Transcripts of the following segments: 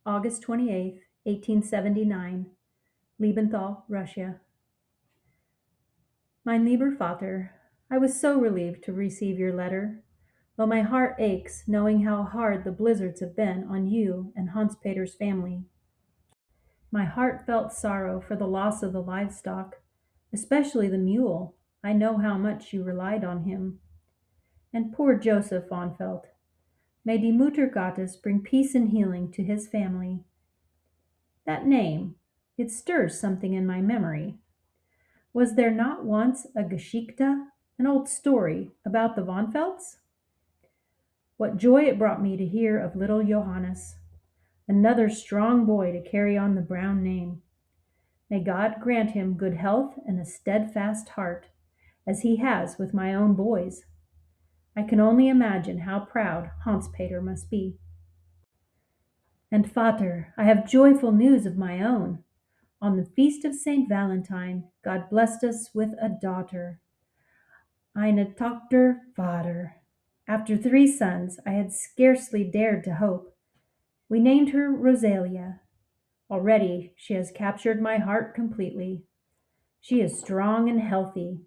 August 28th, 1879, Liebental, Russia. Mein lieber Vater, I was so relieved to receive your letter, though my heart aches knowing how hard the blizzards have been on you and Hans Peter's family. My heartfelt sorrow for the loss of the livestock, especially the mule. I know how much you relied on him. And poor Joseph Vonfeldt. May die Mutter Gottes bring peace and healing to his family. That name, it stirs something in my memory. Was there not once a Geschichte, an old story, about the Vonfeldts? What joy it brought me to hear of little Johannes, another strong boy to carry on the brown name. May God grant him good health and a steadfast heart, as he has with my own boys. I can only imagine how proud Hans Peter must be. And Vater, I have joyful news of my own. On the feast of St. Valentine, God blessed us with a daughter. Eine Tochter, Vater. After 3 sons, I had scarcely dared to hope. We named her Rosalia. Already she has captured my heart completely. She is strong and healthy.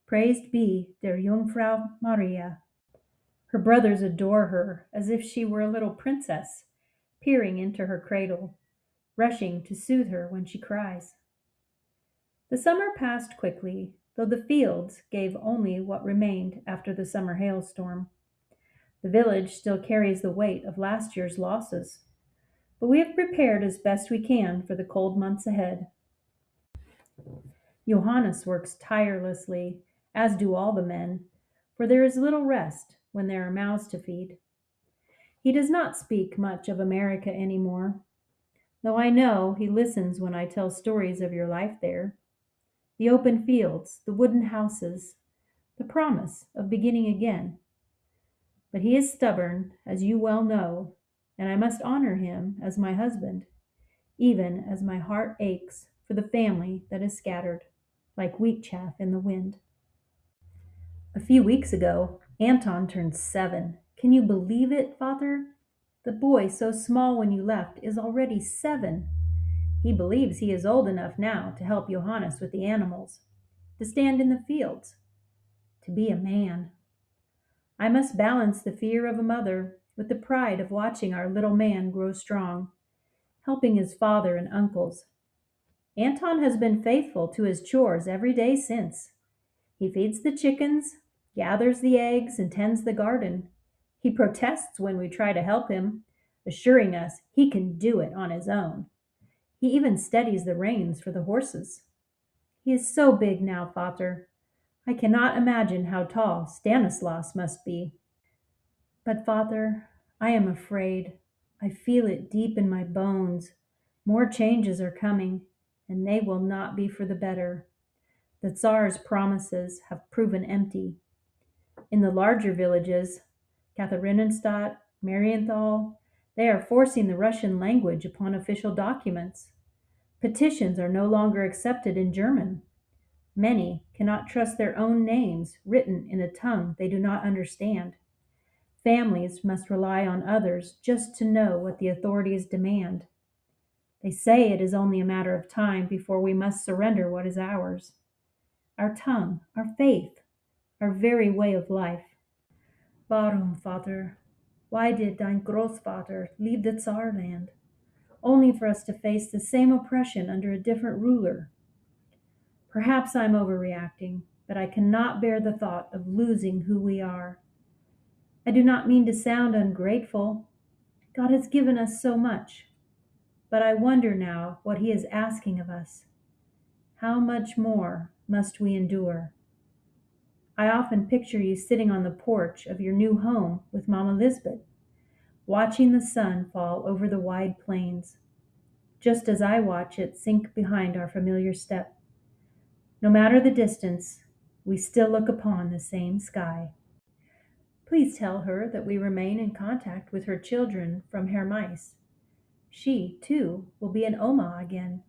Praised be der Jungfrau Maria. Her brothers adore her as if she were a little princess, peering into her cradle, rushing to soothe her when she cries. The summer passed quickly, though the fields gave only what remained after the summer hailstorm. The village still carries the weight of last year's losses, but we have prepared as best we can for the cold months ahead. Johannes works tirelessly, as do all the men, for there is little rest when there are mouths to feed. He does not speak much of America anymore, though I know he listens when I tell stories of your life there. The open fields, the wooden houses, the promise of beginning again. But he is stubborn, as you well know, and I must honor him as my husband, even as my heart aches for the family that is scattered, like wheat chaff in the wind. A few weeks ago, Anton turned 7. Can you believe it, Father? The boy so small when you left is already 7. He believes he is old enough now to help Johannes with the animals, to stand in the fields, to be a man. I must balance the fear of a mother with the pride of watching our little man grow strong, helping his father and uncles. Anton has been faithful to his chores every day since. He feeds the chickens, gathers the eggs, and tends the garden. He protests when we try to help him, assuring us he can do it on his own. He even steadies the reins for the horses. He is so big now, Vater. I cannot imagine how tall Stanislaus must be. But, Father, I am afraid. I feel it deep in my bones. More changes are coming, and they will not be for the better. The Tsar's promises have proven empty. In the larger villages, Katharinenstadt, Marienthal, they are forcing the Russian language upon official documents. Petitions are no longer accepted in German. Many cannot trust their own names written in a tongue they do not understand. Families must rely on others just to know what the authorities demand. They say it is only a matter of time before we must surrender what is ours. Our tongue, our faith, our very way of life. Warum, Vater? Why did dein Großvater leave the Tsar land? Only for us to face the same oppression under a different ruler. Perhaps I'm overreacting, but I cannot bear the thought of losing who we are. I do not mean to sound ungrateful. God has given us so much. But I wonder now what he is asking of us. How much more must we endure? I often picture you sitting on the porch of your new home with Mama Lisbeth, watching the sun fall over the wide plains, just as I watch it sink behind our familiar step. No matter the distance, we still look upon the same sky. Please tell her that we remain in contact with her children from Hermais. She, too, will be an Oma again.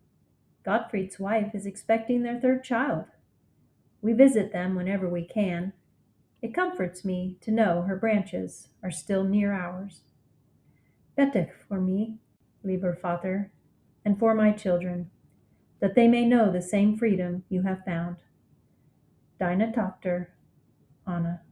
Gottfried's wife is expecting their 3rd child. We visit them whenever we can. It comforts me to know her branches are still near ours. Bete for me. lieber Vater, and for my children, that they may know the same freedom you have found. Deine Tochter, Anna.